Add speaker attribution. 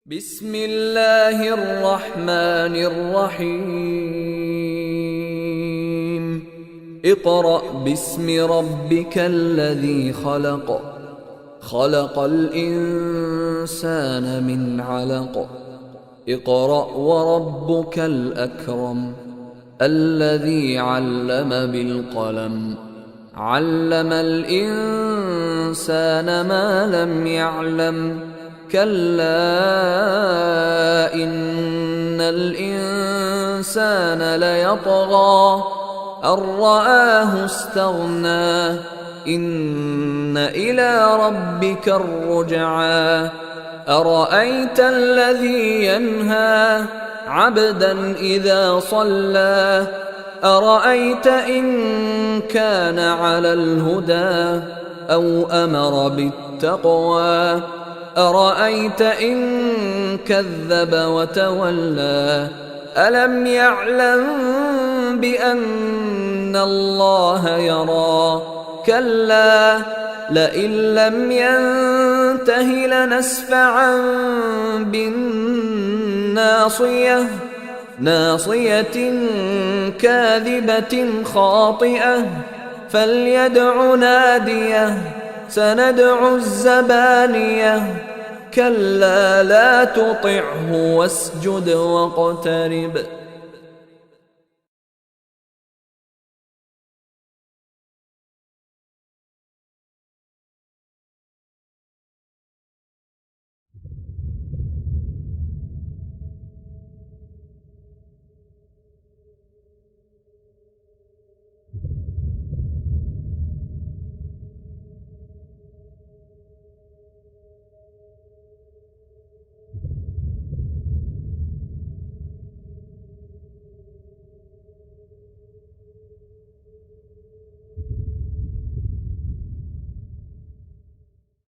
Speaker 1: بسم الله الرحمن الرحيم اقرأ باسم ربك الذي خلق خلق الإنسان من علق اقرأ وربك الأكرم الذي علم بالقلم علم الإنسان ما لم يعلم كلا إن الإنسان ليطغى أن رآه استغنى إن إلى ربك الرجعى أرأيت الذي ينهى عبدا إذا صلى أرأيت إن كان على الهدى أو أمر بالتقوى أرأيت إن كذب وتولى ألم يعلم بأن الله يرى كلا لئن لم ينته لنسفعا بالناصية ناصية كاذبة خاطئة فليدع ناديه سندع الزبانية كلا لا تطعه واسجد واقترب